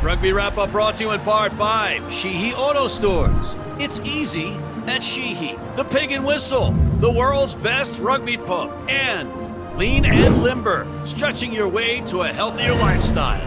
Rugby Wrap-Up brought to you in part by Sheehy Auto Stores. It's easy at Sheehy. The Pig and Whistle, the world's best rugby pub. And Lean and Limber, stretching your way to a healthier lifestyle.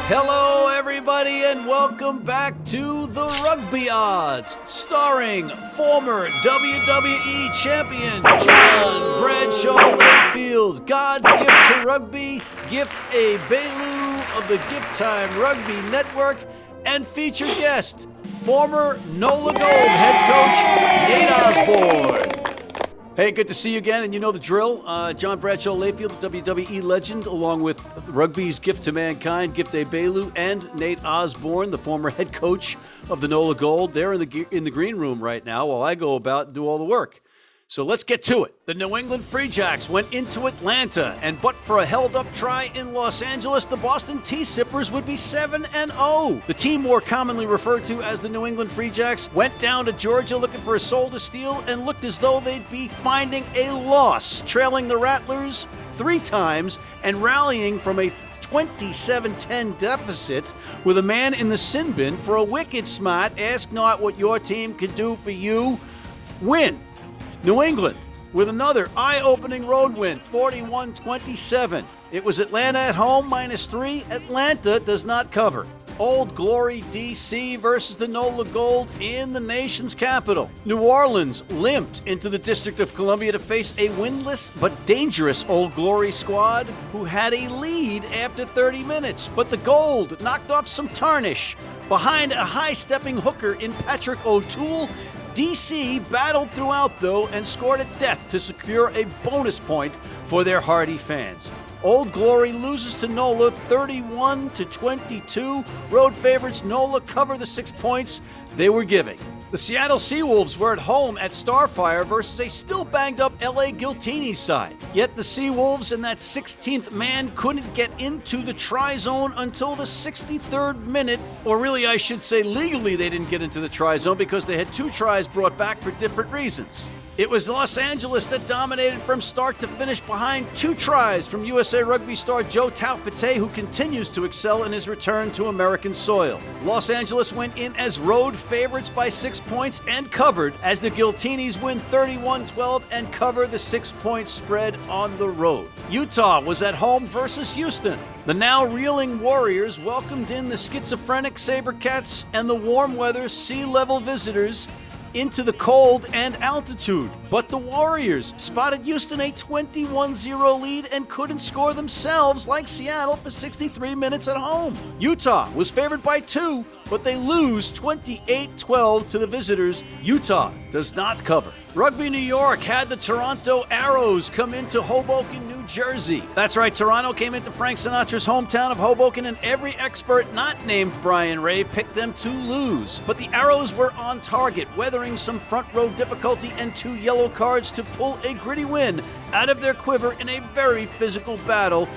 Hello, everybody, and welcome back to The Rugby Odds, starring former WWE champion John Bradshaw Layfield, God's gift to rugby, gift Egbelu of the Gift Time Rugby Network, and featured guest, former NOLA Gold head coach Nate Osborne. Hey, good to see you again, and you know the drill. John Bradshaw Layfield, the WWE legend, along with rugby's gift to mankind, gift Egbelu, and Nate Osborne, the former head coach of the NOLA Gold. They're in the green room right now while I go about and do all the work. So let's get to it. The New England Free Jacks went into Atlanta, and but for a held-up try in Los Angeles, the Boston Tea-Sippers would be 7-0. The team more commonly referred to as the New England Free Jacks went down to Georgia looking for a soul to steal and looked as though they'd be finding a loss, trailing the Rattlers 3 times and rallying from a 27-10 deficit with a man in the sin bin for a wicked smart, ask not what your team can do for you, win. New England with another eye-opening road win, 41-27. It was Atlanta at home, -3. Atlanta does not cover. Old Glory DC versus the NOLA Gold in the nation's capital. New Orleans limped into the District of Columbia to face a winless but dangerous Old Glory squad who had a lead after 30 minutes. But the Gold knocked off some tarnish. Behind a high-stepping hooker in Patrick O'Toole, DC battled throughout, though, and scored at death to secure a bonus point for their hardy fans. Old Glory loses to NOLA 31-22. Road favorites NOLA cover the 6 points they were giving. The Seattle Seawolves were at home at Starfire versus a still banged-up LA Giltini side. Yet the Seawolves and that 16th man couldn't get into the try zone until the 63rd minute. Or really, I should say legally they didn't get into the try zone because they had 2 tries brought back for different reasons. It was Los Angeles that dominated from start to finish behind 2 tries from USA Rugby star Joe Taufete, who continues to excel in his return to American soil. Los Angeles went in as road favorites by 6 points and covered as the Giltinis win 31-12 and cover the 6-point spread on the road. Utah was at home versus Houston. The now reeling Warriors welcomed in the schizophrenic Sabercats and the warm weather sea-level visitors into the cold and altitude. But the Warriors spotted Houston a 21-0 lead and couldn't score themselves like Seattle for 63 minutes at home. Utah was favored by 2, but they lose 28-12 to the visitors. Utah does not cover. Rugby New York had the Toronto Arrows come into Hoboken, New Jersey. That's right, Toronto came into Frank Sinatra's hometown of Hoboken, and every expert not named Brian Ray picked them to lose. But the Arrows were on target, weathering some front row difficulty and 2 yellow cards to pull a gritty win out of their quiver in a very physical battle.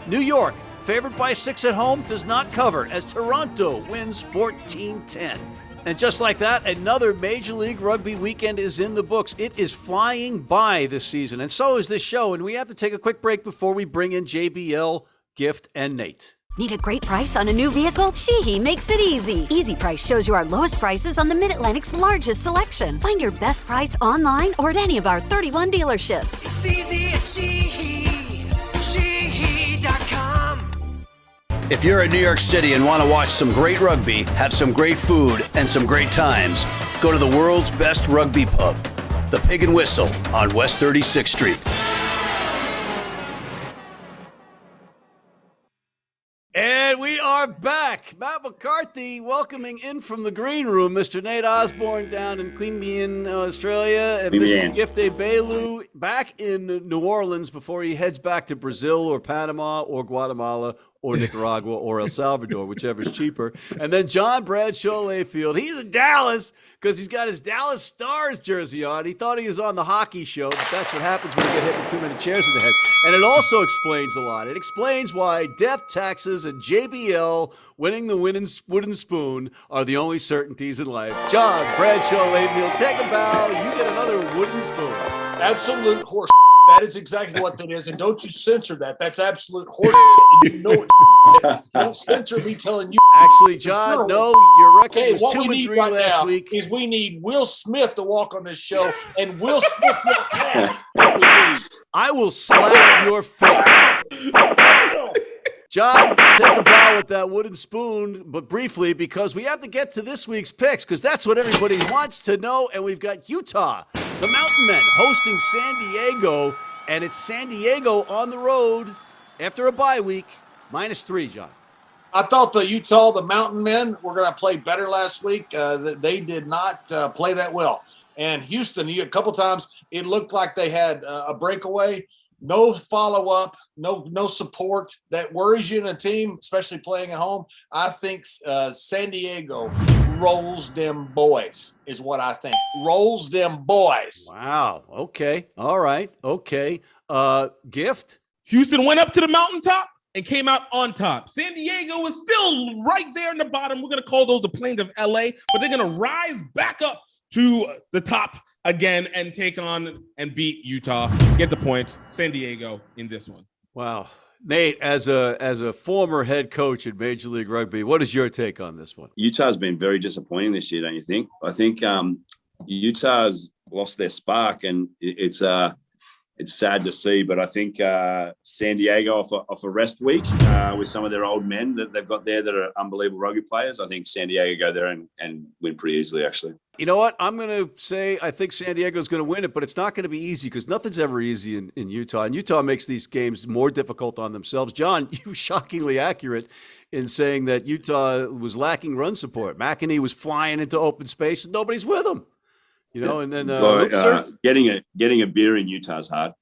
New York, favored by 6 at home, does not cover as Toronto wins 14-10. And just like that, another Major League Rugby weekend is in the books. It is flying by this season, and so is this show. And we have to take a quick break before we bring in JBL, Gift, and Nate. Need a great price on a new vehicle? Sheehy makes it easy. Easy Price shows you our lowest prices on the Mid-Atlantic's largest selection. Find your best price online or at any of our 31 dealerships. It's easy at Sheehy. Sheehy.com. If you're in New York City and want to watch some great rugby, have some great food, and some great times, go to the world's best rugby pub, the Pig and Whistle on West 36th Street. And we are back. Matt McCarthy welcoming in from the green room Mr. Nate Osborne down in Queanbeyan, Australia, and Mr. Gift Egbelu back in New Orleans before he heads back to Brazil or Panama or Guatemala or Nicaragua or El Salvador, whichever's cheaper. And then John Bradshaw Layfield. He's in Dallas because he's got his Dallas Stars jersey on. He thought he was on the hockey show, but that's what happens when you get hit with too many chairs in the head. And it also explains a lot. It explains why death, taxes, and JBL winning the wooden spoon are the only certainties in life. John Bradshaw Layfield, take a bow. You get another wooden spoon. Absolute horse. That is exactly what that is. And don't you censor that. That's absolute horse. You know it. Don't censor me telling you. Actually, John, no, your record Okay, was what 2 we and need 3 right last now week. is we need Will Smith to walk on this show, and Will Smith will ask what we need. I will slap your face. John, take a bow with that wooden spoon, but briefly, because we have to get to this week's picks, because that's what everybody wants to know. And we've got Utah, the Mountain Men, hosting San Diego, and it's San Diego on the road after a bye week, -3, John. I thought the Mountain Men were going to play better last week. They did not play that well. And Houston, a couple times, it looked like they had a breakaway. No follow-up, no support. That worries you in a team, especially playing at home. I think San Diego rolls them boys is what I think. Rolls them boys. Wow. Okay. All right. Okay. Gift? Houston went up to the mountaintop and came out on top. San Diego is still right there in the bottom. We're going to call those the plains of LA, but they're going to rise back up to the top again and take on and beat Utah. Get the points. San Diego in this one. Wow. Nate, as a former head coach at Major League Rugby, what is your take on this one? Utah's been very disappointing this year, don't you think? I think Utah's lost their spark, and it's sad to see. But I think San Diego off a rest week with some of their old men that they've got there that are unbelievable rugby players. I think San Diego go there and win pretty easily, actually. You know what? I'm going to say I think San Diego's going to win it, but it's not going to be easy because nothing's ever easy in Utah. And Utah makes these games more difficult on themselves. John, you were shockingly accurate in saying that Utah was lacking run support. McEnany was flying into open space and nobody's with him. You know, and then getting a beer in Utah is hard.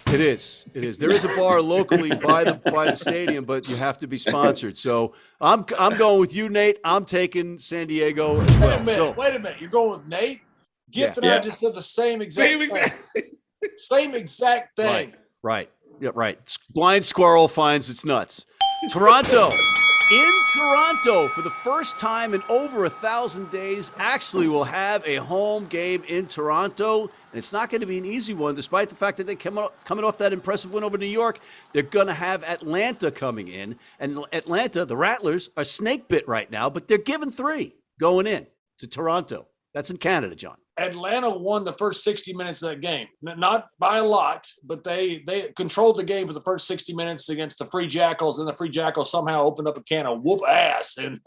It is. There is a bar locally by the stadium, but you have to be sponsored. So I'm going with you, Nate. I'm taking San Diego as well. Wait a minute. You're going with Nate? Gift and I just said the same exact thing. Same exact thing. Right. Yeah, right. Blind squirrel finds its nuts. Toronto. In Toronto, for the first time in over 1,000 days, actually will have a home game in Toronto. And it's not going to be an easy one, despite the fact that they coming off that impressive win over New York. They're going to have Atlanta coming in. And Atlanta, the Rattlers, are snake bit right now, but they're given 3 going in to Toronto. That's in Canada, John. Atlanta won the first 60 minutes of that game. Not by a lot, but they controlled the game for the first 60 minutes against the Free Jackals, and the Free Jackals somehow opened up a can of whoop ass. And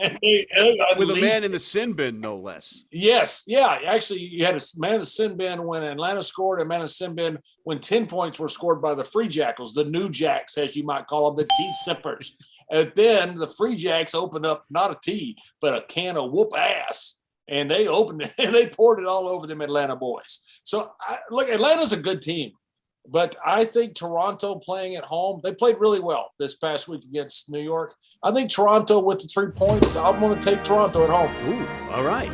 with a man in the sin bin, no less. Yes. Yeah. Actually, you had a man in the sin bin when Atlanta scored, a man in the sin bin when 10 points were scored by the Free Jackals, the New Jacks, as you might call them, the tea sippers. And then the Free Jacks opened up not a tea, but a can of whoop ass. And they opened it and they poured it all over them Atlanta boys. So, look, Atlanta's a good team. But I think Toronto playing at home, they played really well this past week against New York. I think Toronto with the 3 points, I'm going to take Toronto at home. Ooh, all right.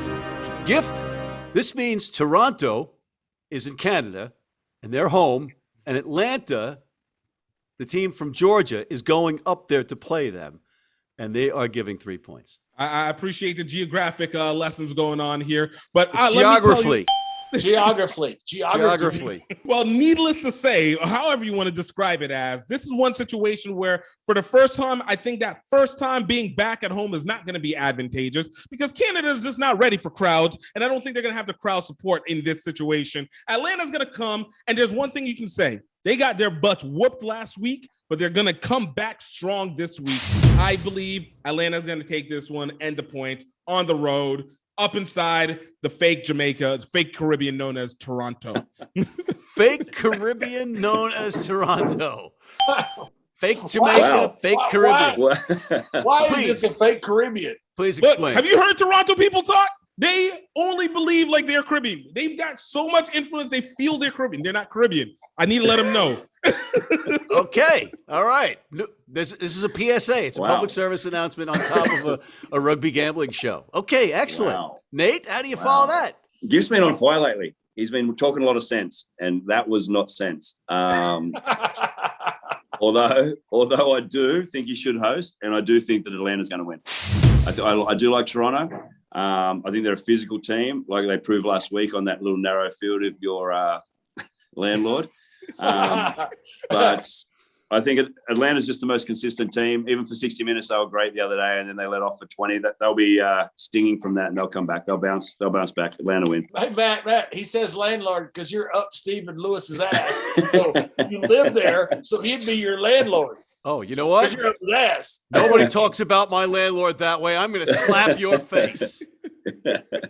Gift. This means Toronto is in Canada and they're home. And Atlanta, the team from Georgia, is going up there to play them. And they are giving 3 points. I appreciate the geographic lessons going on here, but geography. Geography. Well, needless to say, however you want to describe it as, this is one situation where for the first time, I think that first time being back at home is not going to be advantageous because Canada is just not ready for crowds. And I don't think they're going to have the crowd support in this situation. Atlanta's going to come. And there's one thing you can say. They got their butts whooped last week, but they're going to come back strong this week. I believe Atlanta's going to take this one and the point on the road, up inside the fake Jamaica, fake Caribbean known as Toronto. Fake Caribbean known as Toronto. Fake Jamaica, fake Caribbean. Why is it the fake Caribbean? Please explain. Look, have you heard Toronto people talk? They only believe like they're Caribbean. They've got so much influence, they feel they're Caribbean. They're not Caribbean. I need to let them know. Okay. All right. This is a PSA. It's a public service announcement on top of a rugby gambling show. Okay, excellent. Wow. Nate, how do you follow that? Gift's been on fire lately. He's been talking a lot of sense, and that was not sense. Although I do think he should host, and I do think that Atlanta's going to win. I do like Toronto. I think they're a physical team, like they proved last week on that little narrow field of your landlord. But I think Atlanta's just the most consistent team. Even for 60 minutes, they were great the other day, and then they let off for 20. That they'll be stinging from that, and they'll come back. They'll bounce back. Atlanta win. Hey, Matt, he says landlord because you're up Stephen Lewis's ass. So you live there, so he'd be your landlord. Oh, you know what? You're up his ass. Nobody talks about my landlord that way. I'm going to slap your face.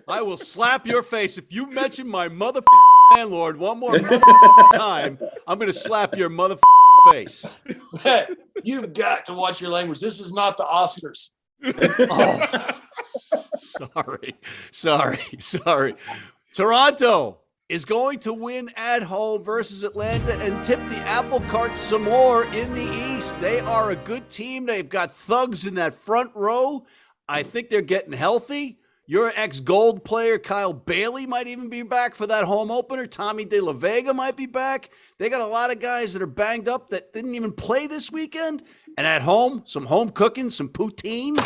I will slap your face. If you mention my mother landlord one more time, I'm going to slap your mother face. You've got to watch your language. This is not the Oscars. Sorry. Toronto is going to win at home versus Atlanta and tip the apple cart some more in the East. They are a good team. They've got thugs in that front row. I think they're getting healthy. Your ex-Gold player, Kyle Bailey, might even be back for that home opener. Tommy De La Vega might be back. They got a lot of guys that are banged up that didn't even play this weekend. And at home, some home cooking, some poutine,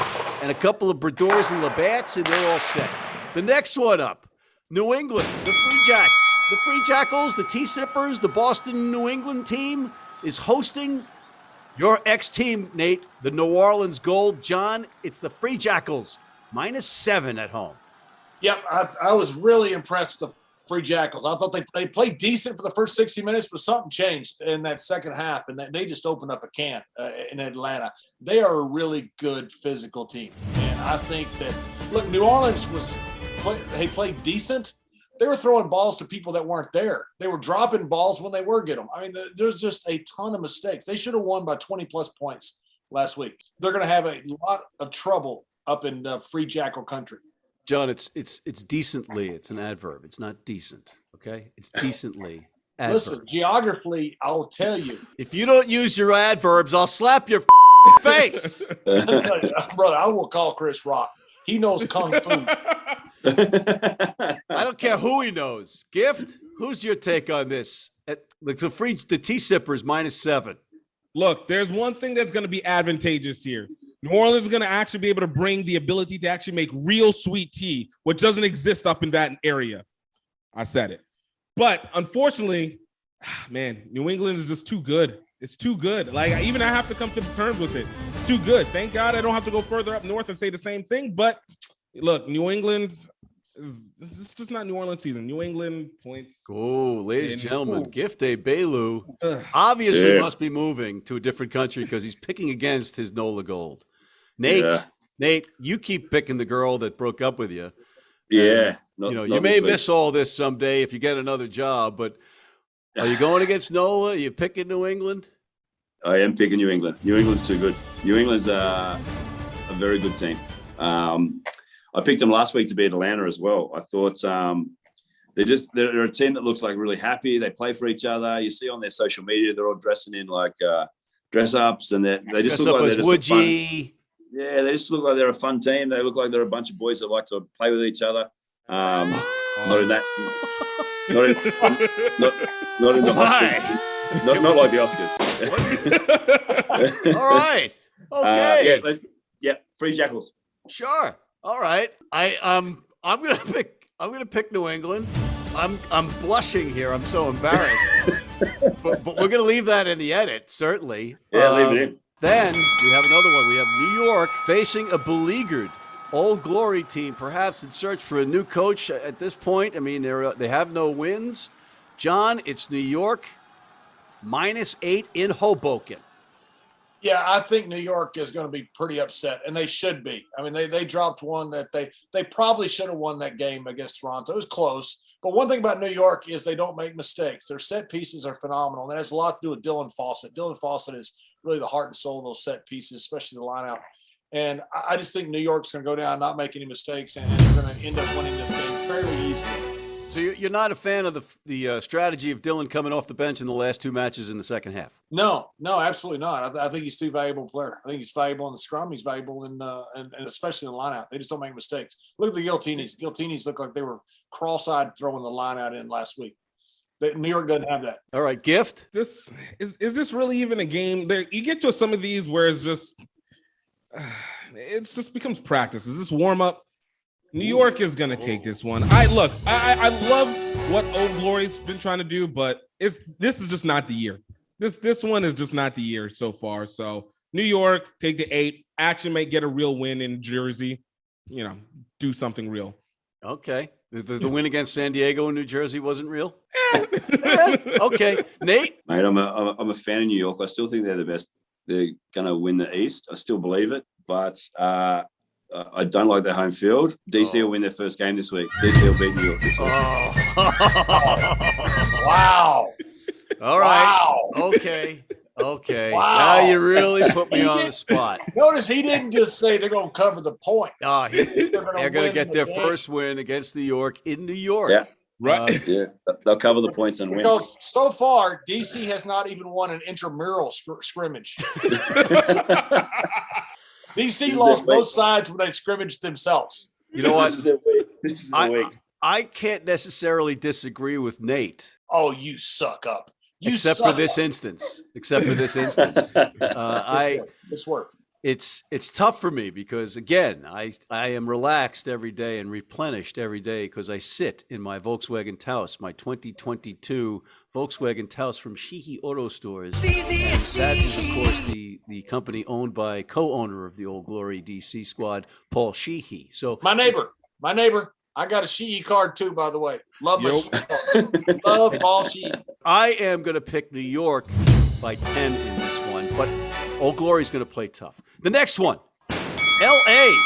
and a couple of Bradors and Labatts, and they're all set. The next one up, New England, the Free Jacks. The Free Jackals, the T-Sippers, the Boston New England team is hosting your ex-team, Nate, the New Orleans Gold. John, it's the Free Jackals. -7 at home. Yep, I was really impressed with the Free Jackals. I thought they played decent for the first 60 minutes, but something changed in that second half, and they just opened up a can in Atlanta. They are a really good physical team, and I think that, look, New Orleans played decent. They were throwing balls to people that weren't there. They were dropping balls when they were getting them. I mean, there's just a ton of mistakes. They should have won by 20-plus points last week. They're going to have a lot of trouble up in Free Jackal country. John, it's decently. It's an adverb. It's not decent. Okay, it's decently. Adverbs. Listen, geographically, I'll tell you. If you don't use your adverbs, I'll slap your face. Brother, I will call Chris Rock. He knows kung fu. I don't care who he knows. Gift, who's your take on this? The T-Sippers -7. Look, there's one thing that's going to be advantageous here. New Orleans is going to actually be able to bring the ability to actually make real sweet tea, which doesn't exist up in that area. I said it. But unfortunately, man, New England is just too good. It's too good. Like, I have to come to terms with it. It's too good. Thank God I don't have to go further up north and say the same thing. But look, New England this is just not New Orleans season. New England points. Oh, ladies and gentlemen, Gift Egbelu obviously must be moving to a different country because he's picking against his NOLA Gold. Nate, you keep picking the girl that broke up with you. Yeah. You may miss all this someday if you get another job, but are you going against NOLA? Are you picking New England? I am picking New England. New England's too good. New England's a very good team. I picked them last week to beat Atlanta as well. I thought they're a team that looks like really happy. They play for each other. You see on their social media, they're all dressing in like dress ups, and they just look like they're just fun. Yeah, they just look like they're a fun team. They look like they're a bunch of boys that like to play with each other. Not in that. Not in the Oscars. Not like the Oscars. All right. Okay. Free Jackals. Sure. All right. I'm gonna pick New England. I'm blushing here. I'm so embarrassed. but we're gonna leave that in the edit, certainly. Yeah, leave it in. Then we have another one. We have New York facing a beleaguered Old Glory team, perhaps in search for a new coach at this point. I mean, they have no wins. John, it's New York -8 in Hoboken. Yeah, I think New York is going to be pretty upset, and they should be. I mean, they dropped one that they probably should have won that game against Toronto. It was close. But one thing about New York is they don't make mistakes. Their set pieces are phenomenal, and that has a lot to do with Dylan Fawcett. Dylan Fawcett is really the heart and soul of those set pieces, especially the line out. And I just think New York's going to go down, not make any mistakes, and they're going to end up winning this game fairly easily. So you're not a fan of the strategy of Dylan coming off the bench in the last two matches in the second half? No, absolutely not. I think he's too valuable a player. I think he's valuable in the scrum. He's valuable in and especially in the line out. They just don't make mistakes. Look at the Giltinis. Giltinis look like they were cross-eyed throwing the line out in last week. New York doesn't have that. All right, Gift. Is this really even a game? You get to some of these where it's just becomes practice. Is this warm up? New York is gonna take this one. I love what Old Glory's been trying to do, but this is just not the year. This one is just not the year so far. So New York, take the 8. Actually might get a real win in Jersey. Do something real. Okay. The win against San Diego and New Jersey wasn't real? Okay. Nate? Mate, I'm a fan of New York. I still think they're the best. They're going to win the East. I still believe it, but I don't like their home field. DC will win their first game this week. DC will beat New York this week. Wow. All right. Wow. Okay. Wow. Now you really put me on the spot. Notice he didn't just say they're going to cover the points. They're going to get their first win against New York in New York. Yeah. Right. Yeah, they'll cover the points and win. Because so far, DC has not even won an intramural scrimmage. DC lost both sides when they scrimmaged themselves. You know what? This is their week. I can't necessarily disagree with Nate. Oh, you suck up. Except for this instance. It's work. It's tough for me because, again, I am relaxed every day and replenished every day because I sit in my Volkswagen Taos, my 2022 Volkswagen Taos from Sheehy Auto Stores. And that is, of course, the company owned by co-owner of the Old Glory DC squad, Paul Sheehy. So My neighbor. I got a Sheehy card too, by the way. Love my Sheehy card. Love Paul Sheehy. I am going to pick New York by 10 in this one, but Old Glory's going to play tough. The next one, L.A.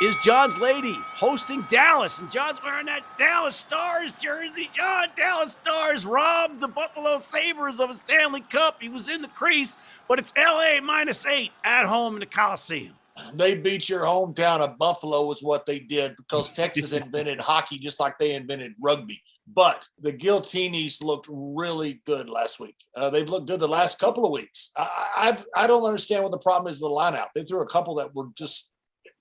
is John's lady hosting Dallas, and John's wearing that Dallas Stars jersey. John, Dallas Stars robbed the Buffalo Sabres of a Stanley Cup. He was in the crease, but it's L.A. -8 at home in the Coliseum. They beat your hometown of Buffalo is what they did because Texas invented hockey just like they invented rugby. But the Giltinis looked really good last week. They've looked good the last couple of weeks. I don't understand what the problem is in the lineout. They threw a couple that were just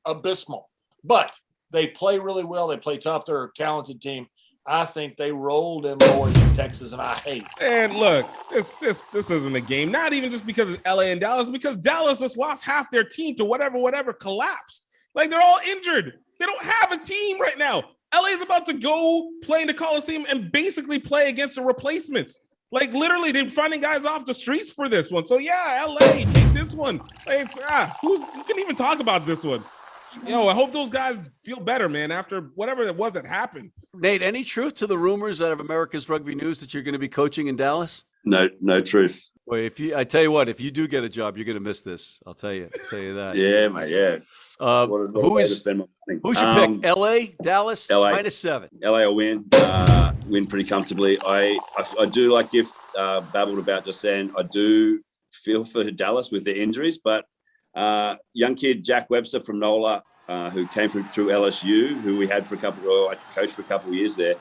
abysmal. But they play really well. They play tough. They're a talented team. I think they rolled them boys in Texas, and I hate it. And look, this isn't a game. Not even just because it's LA and Dallas, because Dallas just lost half their team to whatever collapsed. Like, they're all injured. They don't have a team right now. LA is about to go play in the Coliseum and basically play against the replacements. Like, literally, they're finding guys off the streets for this one. So yeah, LA, take this one. Like, you can even talk about this one. I hope those guys feel better, man, after whatever it was that happened. Nate, any truth to the rumors out of America's Rugby News that you're going to be coaching in Dallas? No truth. Well, I tell you what, if you do get a job, you're going to miss this. I'll tell you that. Yeah, mate. Yeah. Who's your pick? LA, Dallas, LA. -7. LA will win pretty comfortably. I do, like Gift babbled about just then, I do feel for Dallas with their injuries, but young kid Jack Webster from NOLA, who came through LSU, who we had I coached for a couple of years there,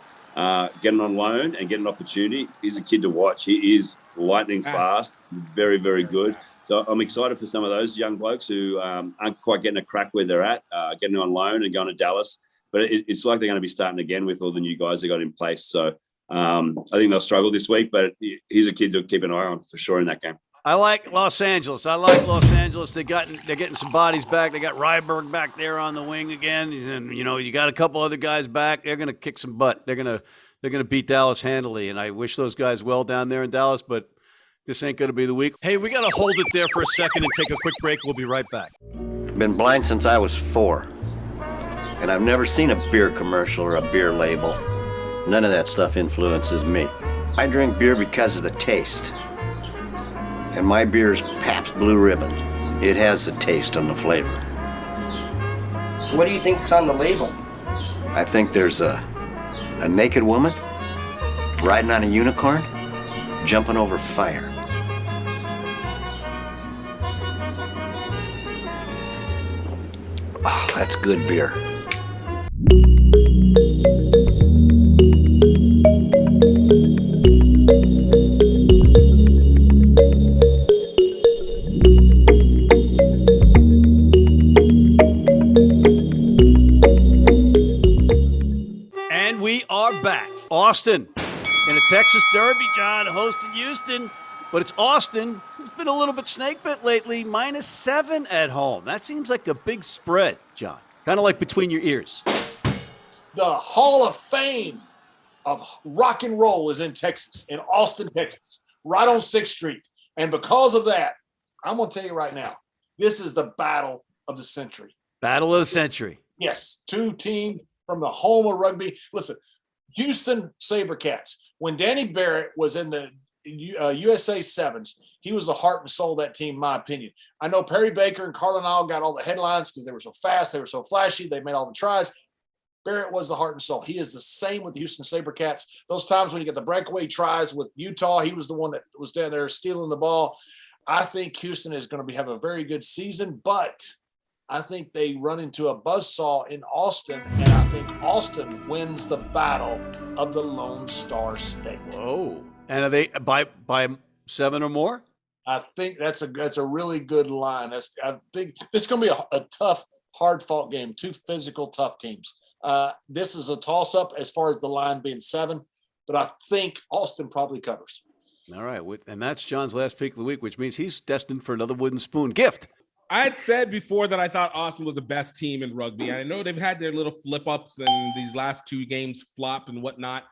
getting on loan and getting an opportunity. He's a kid to watch. He is lightning fast, very, very good. So I'm excited for some of those young blokes who aren't quite getting a crack where they're at, getting on loan and going to Dallas. But it's like they're going to be starting again with all the new guys they got in place. So I think they'll struggle this week, but he's a kid to keep an eye on for sure in that game. I like Los Angeles. They're getting some bodies back. They got Ryberg back there on the wing again, and you got a couple other guys back. They're going to kick some butt. They're going to beat Dallas handily, and I wish those guys well down there in Dallas. But this ain't going to be the week. Hey, we got to hold it there for a second and take a quick break. We'll be right back. Been blind since I was 4, and I've never seen a beer commercial or a beer label. None of that stuff influences me. I drink beer because of the taste. And my beer's Pabst Blue Ribbon. It has the taste and the flavor. What do you think's on the label? I think there's a naked woman riding on a unicorn, jumping over fire. Oh, that's good beer. Back. Austin in a Texas Derby, John, hosting Houston. But it's Austin, who's been a little bit snake bit lately, -7 at home. That seems like a big spread, John. Kind of like between your ears. The Hall of Fame of rock and roll is in Texas, in Austin, Texas, right on 6th Street. And because of that, I'm going to tell you right now, this is the battle of the century. Battle of the century. Yes, 2 teams from the home of rugby. Listen, Houston SaberCats, when Danny Barrett was in the USA Sevens, he was the heart and soul of that team, in my opinion. I know Perry Baker and Carlisle got all the headlines because they were so fast, they were so flashy, they made all the tries. Barrett was the heart and soul. He is the same with the Houston SaberCats. Those times when you get the breakaway tries with Utah, he was the one that was down there stealing the ball. I think Houston is going to have a very good season, but I think they run into a buzzsaw in Austin, and I think Austin wins the battle of the Lone Star State. Whoa. And are they by 7 or more? I think that's a really good line. I think it's going to be a tough, hard-fought game. 2 physical, tough teams. This is a toss-up as far as the line being 7, but I think Austin probably covers. All right. And that's John's last pick of the week, which means he's destined for another wooden spoon gift. I had said before that I thought Austin was the best team in rugby. I know they've had their little flip-ups and these last 2 games flopped and whatnot.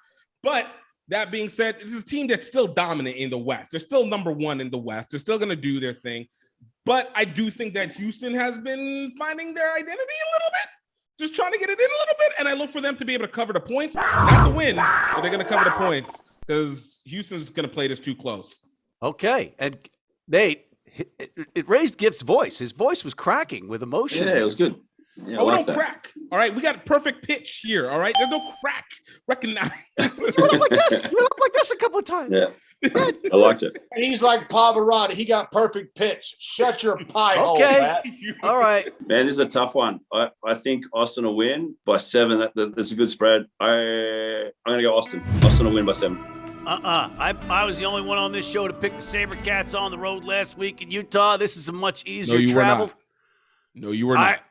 But that being said, this is a team that's still dominant in the West. They're still number 1 in the West. They're still going to do their thing. But I do think that Houston has been finding their identity a little bit. Just trying to get it in a little bit. And I look for them to be able to cover the points. Not to win, but they're going to cover the points because Houston's going to play this too close. Okay. And Nate, it raised Gift's voice. His voice was cracking with emotion. Yeah, it was good. Yeah, we don't crack. All right. We got a perfect pitch here. All right. There's no crack. Recognize. You went up like this. You went up like this a couple of times. Yeah. I liked it. And he's like Pavarotti. He got perfect pitch. Shut your pie hole, Matt. All right. Man, this is a tough one. I think Austin will win by 7. That's a good spread. I'm going to go Austin. Austin will win by 7. I was the only one on this show to pick the SaberCats on the road last week in Utah. This is a much easier No, you travel. were not. No, you were not.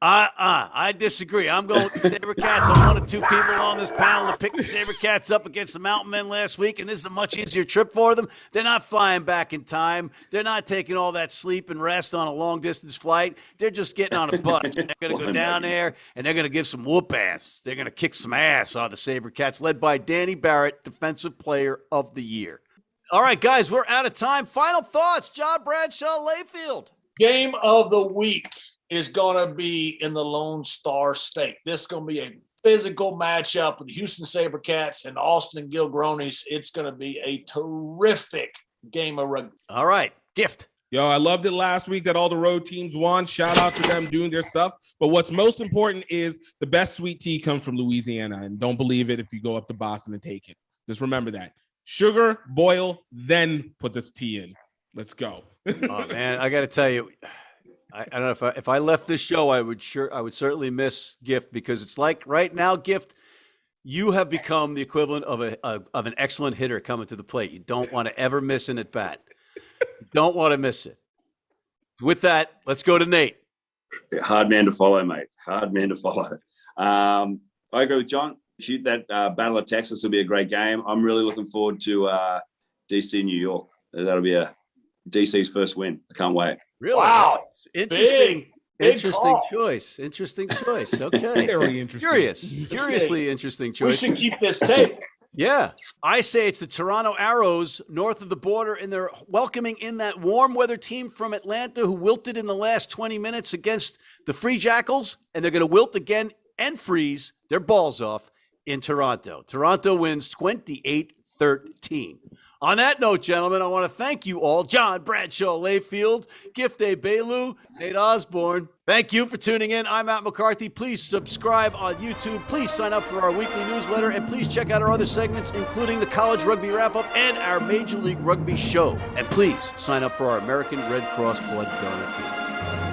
I disagree. I'm going with the SaberCats. I'm one of 2 people on this panel to pick the SaberCats up against the Mountain Men last week, and this is a much easier trip for them. They're not flying back in time. They're not taking all that sleep and rest on a long-distance flight. They're just getting on a bus. They're going to go down there, and they're going to give some whoop ass. They're going to kick some ass on the SaberCats, led by Danny Barrett, Defensive Player of the Year. All right, guys, we're out of time. Final thoughts, John Bradshaw Layfield. Game of the week is going to be in the Lone Star State. This is going to be a physical matchup with the Houston SaberCats and Austin Gilgronis. It's going to be a terrific game of rugby. All right, Gift. Yo, I loved it last week that all the road teams won. Shout out to them doing their stuff. But what's most important is the best sweet tea comes from Louisiana. And don't believe it if you go up to Boston and take it. Just remember that. Sugar, boil, then put this tea in. Let's go. Oh, man, I got to tell you, I don't know if I left this show, I would certainly miss Gift, because it's like right now, Gift, you have become the equivalent of an excellent hitter coming to the plate. You don't want to ever miss an at bat. Don't want to miss it. With that, let's go to Nate. Hard man to follow, mate. Hard man to follow. I agree with John. Shoot that Battle of Texas will be a great game. I'm really looking forward to DC, New York. That'll be DC's first win. I can't wait. Really? Wow. Interesting. Big Interesting call. choice. Interesting choice. Okay. Very interesting. Curiously interesting We choice. should keep this tape. Yeah. I say it's the Toronto Arrows north of the border, and they're welcoming in that warm weather team from Atlanta who wilted in the last 20 minutes against the Free Jackals, and they're going to wilt again and freeze their balls off in Toronto. Toronto wins 28-13. On that note, gentlemen, I want to thank you all. John Bradshaw Layfield, Gift Egbelu, Nate Osborne. Thank you for tuning in. I'm Matt McCarthy. Please subscribe on YouTube. Please sign up for our weekly newsletter. And please check out our other segments, including the College Rugby Wrap-Up and our Major League Rugby show. And please sign up for our American Red Cross Blood Donor Team.